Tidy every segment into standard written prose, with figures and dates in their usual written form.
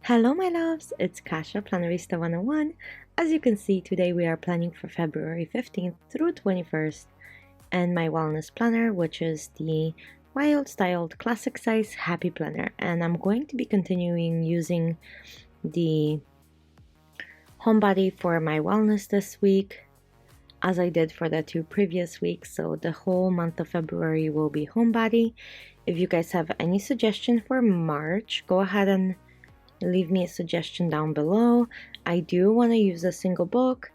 Hello my loves, it's Kasha, Plannerista 101. As you can see, today we are planning for February 15th through 21st and my wellness planner, which is the wild styled classic size happy planner, and I'm going to be continuing using the Homebody for my wellness this week as I did for the 2 previous weeks. So the whole month of February will be Homebody. If you guys have any suggestion for March, go ahead and leave me a suggestion down below. I do want to use a single book.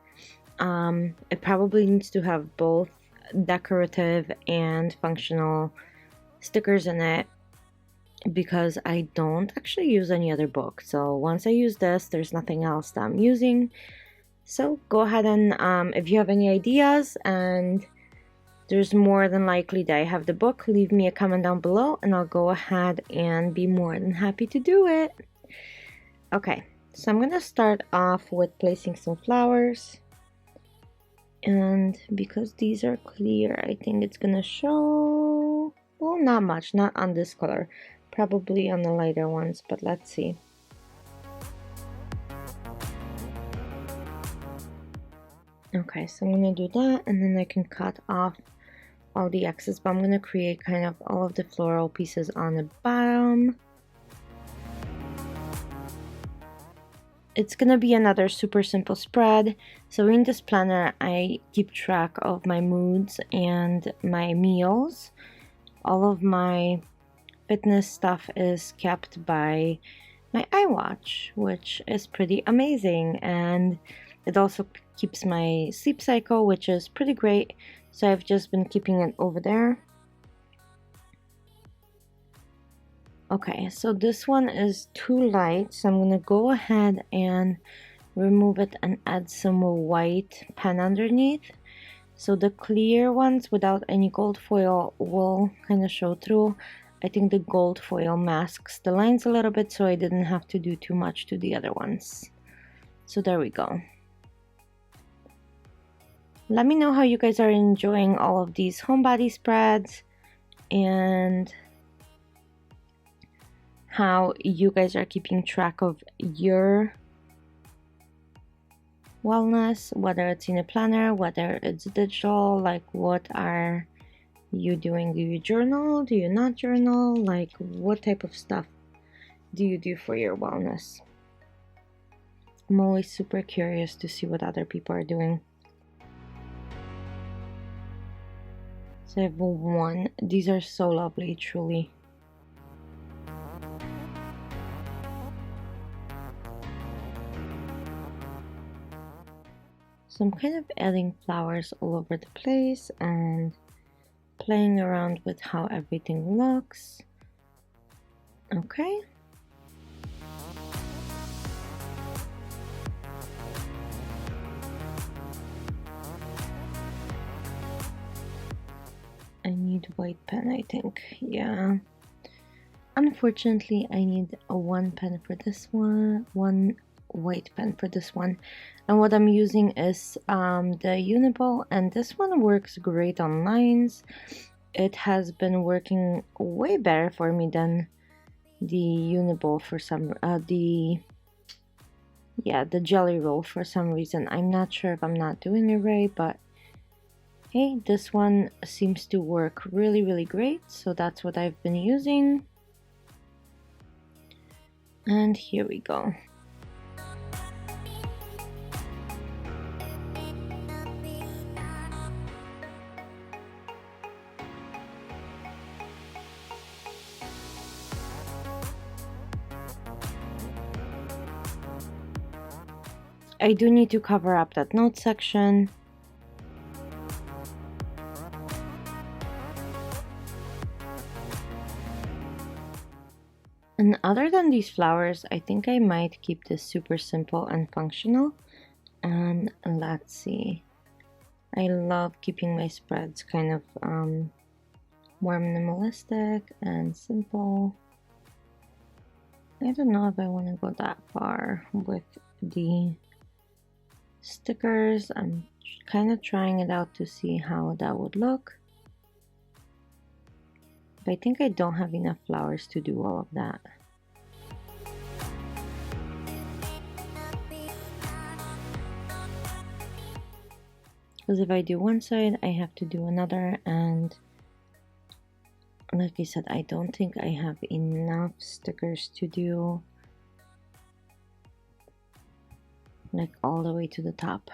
It probably needs to have both decorative and functional stickers in it because I don't actually use any other book. So once I use this, there's nothing else that I'm using. So go ahead and if you have any ideas and there's more than likely that I have the book, leave me a comment down below and I'll go ahead and be more than happy to do it. Okay, so I'm gonna start off with placing some flowers, and because these are clear, I think it's gonna show, well, not much, not on this color, probably on the lighter ones, but let's see. Okay, so I'm gonna do that, and then I can cut off all the excess, but I'm gonna create kind of all of the floral pieces on the bottom. It's gonna be another super simple spread. So in this planner, I keep track of my moods and my meals. All of my fitness stuff is kept by my iWatch, which is pretty amazing. And it also keeps my sleep cycle, which is pretty great. So I've just been keeping it over there. Okay, so this one is too light, so I'm gonna go ahead and remove it and add some white pen underneath. So the clear ones without any gold foil will kind of show through. I think the gold foil masks the lines a little bit, so I didn't have to do too much to the other ones. So there we go. Let me know how you guys are enjoying all of these Homebody spreads and how you guys are keeping track of your wellness, whether it's in a planner, whether it's digital. Like, what are you doing? Do you journal? Do you not journal? Like, what type of stuff do you do for your wellness? I'm always super curious to see what other people are doing. So I have one. These are so lovely, truly. So I'm kind of adding flowers all over the place and playing around with how everything looks. Okay. I need white pen, I think. Yeah. Unfortunately, I need a one pen for this one, one white pen for this one, and what I'm using is the Uni-Ball, and this one works great on lines. It has been working way better for me than the Uni-Ball for some the jelly roll for some reason. I'm not sure if I'm not doing it right, but hey, this one seems to work really great, so that's what I've been using. And here we go. I do need to cover up that note section. And other than these flowers, I think I might keep this super simple and functional. And let's see. I love keeping my spreads kind of more minimalistic and simple. I don't know if I want to go that far with the stickers. I'm kind of trying it out to see how that would look. But I think I don't have enough flowers to do all of that. because if I do one side I have to do another, and like I said, I don't think I have enough stickers to do like all the way to the top,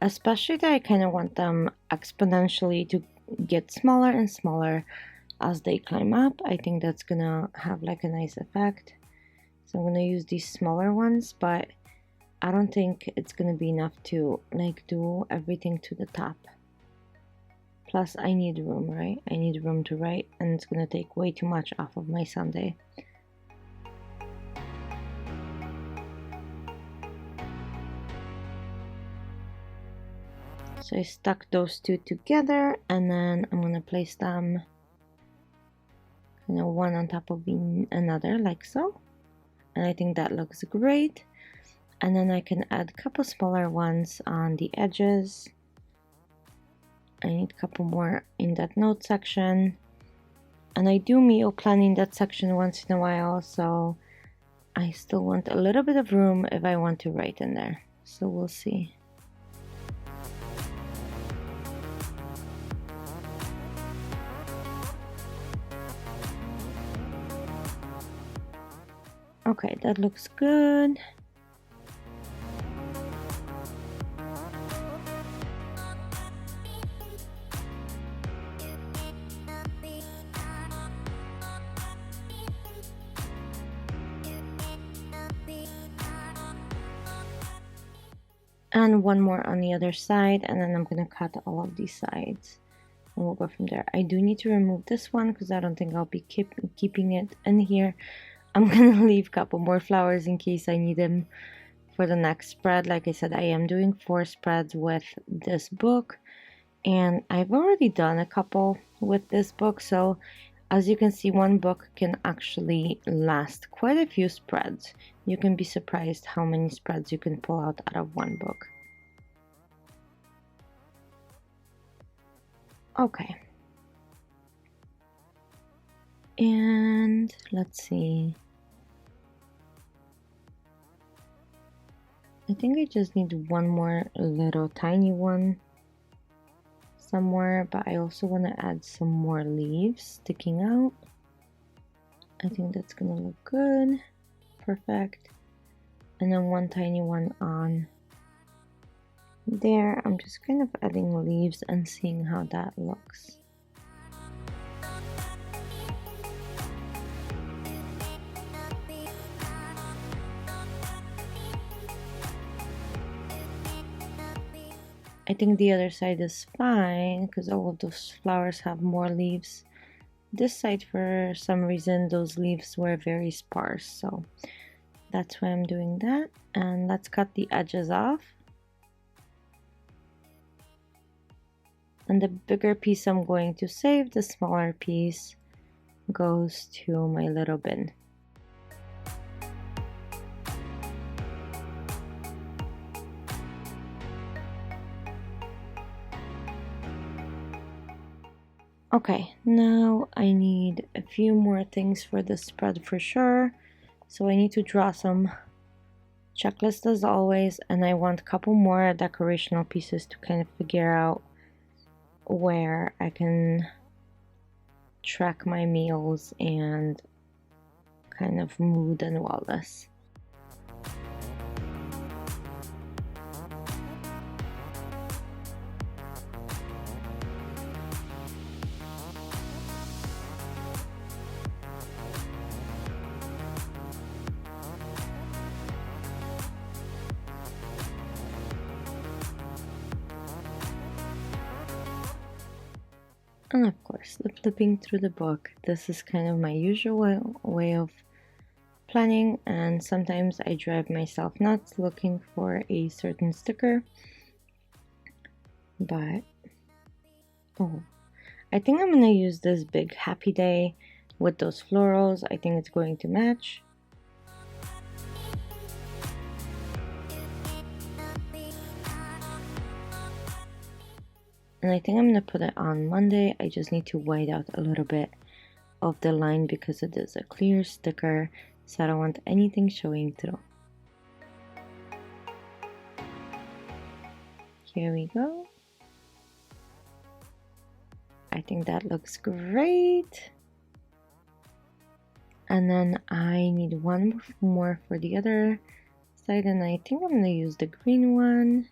especially that I kind of want them exponentially to get smaller and smaller as they climb up. I think that's gonna have like a nice effect, so I'm gonna use these smaller ones, but I don't think it's gonna be enough to like do everything to the top. Plus I need room, right? I need room to write, and it's gonna take way too much off of my Sunday. So I stuck those two together, and then I'm gonna place them, you know, one on top of another like so, and I think that looks great. And then I can add a couple smaller ones on the edges. I need a couple more in that note section, and I do meal plan in that section once in a while, so I still want a little bit of room if I want to write in there, so we'll see. Okay, that looks good. And one more on the other side, and then I'm gonna cut all of these sides and we'll go from there. I do need to remove this one because I don't think I'll be keeping it in here. I'm gonna leave a couple more flowers in case I need them for the next spread. Like I said, I am doing 4 spreads with this book, and I've already done a couple with this book, so as you can see, one book can actually last quite a few spreads. You can be surprised how many spreads you can pull out of one book. Okay. And let's see. I think I just need one more little tiny one somewhere, but I also want to add some more leaves sticking out. I think that's gonna look good. Perfect. And then one tiny one on there. I'm just kind of adding leaves and seeing how that looks. I think the other side is fine because all of those flowers have more leaves. This side, for some reason, those leaves were very sparse, so that's why I'm doing that. And let's cut the edges off. And the bigger piece I'm going to save, the smaller piece goes to my little bin. Okay, now I need a few more things for the spread for sure. So I need to draw some checklist as always, and I want a couple more decorational pieces to kind of figure out where I can track my meals and kind of mood and wellness. And of course, flipping through the book, this is kind of my usual way of planning, and sometimes I drive myself nuts looking for a certain sticker. But, oh, I think I'm gonna use this big happy day with those florals. I think it's going to match. And I think I'm gonna put it on Monday. I just need to white out a little bit of the line because it is a clear sticker, so I don't want anything showing through. Here we go. I think that looks great. And then I need one more for the other side, and I think I'm going to use the green one.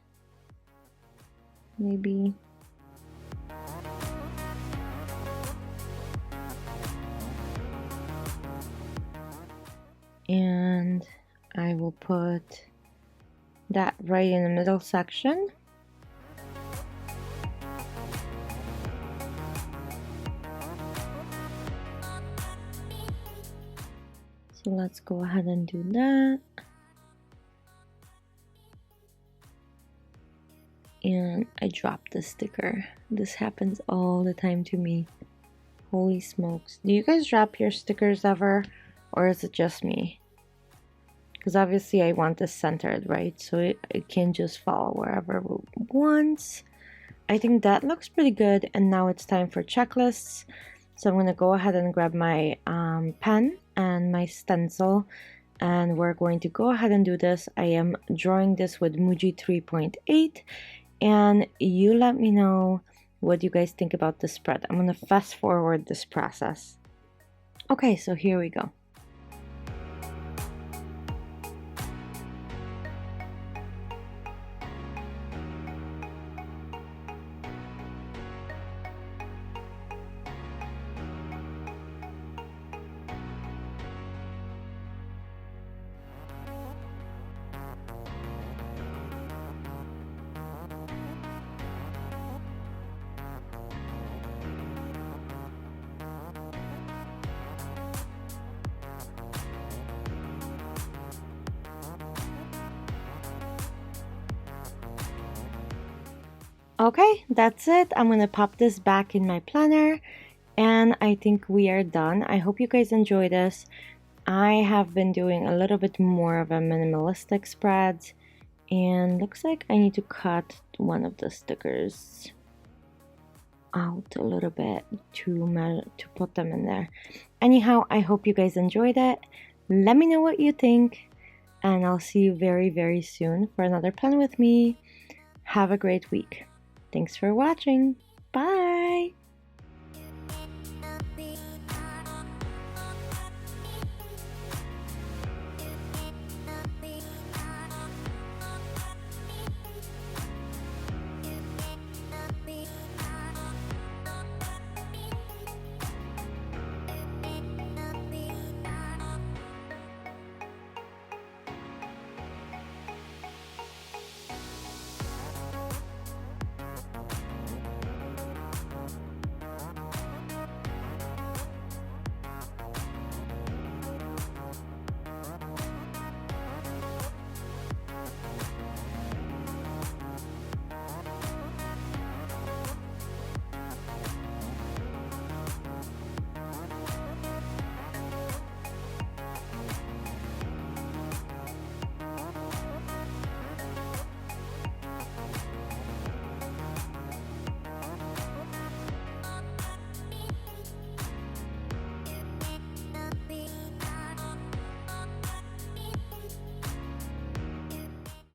Maybe. And I will put that right in the middle section. So let's go ahead and do that. And I dropped the sticker. This happens all the time to me. Holy smokes. Do you guys drop your stickers ever? Or is it just me? Because obviously I want this centered, right? So it can just fall wherever it wants. I think that looks pretty good. And now it's time for checklists. So I'm going to go ahead and grab my pen and my stencil. And we're going to go ahead and do this. I am drawing this with MUJI 3.8. And you let me know what you guys think about the spread. I'm going to fast forward this process. Okay, so here we go. Okay, that's it. I'm gonna pop this back in my planner, and I think we are done. I hope you guys enjoy this. I have been doing a little bit more of a minimalistic spread, and looks like I need to cut one of the stickers out a little bit to put them in there. Anyhow, I hope you guys enjoyed it. Let me know what you think, and I'll see you very, very soon for another plan with me. Have a great week. Thanks for watching. Bye!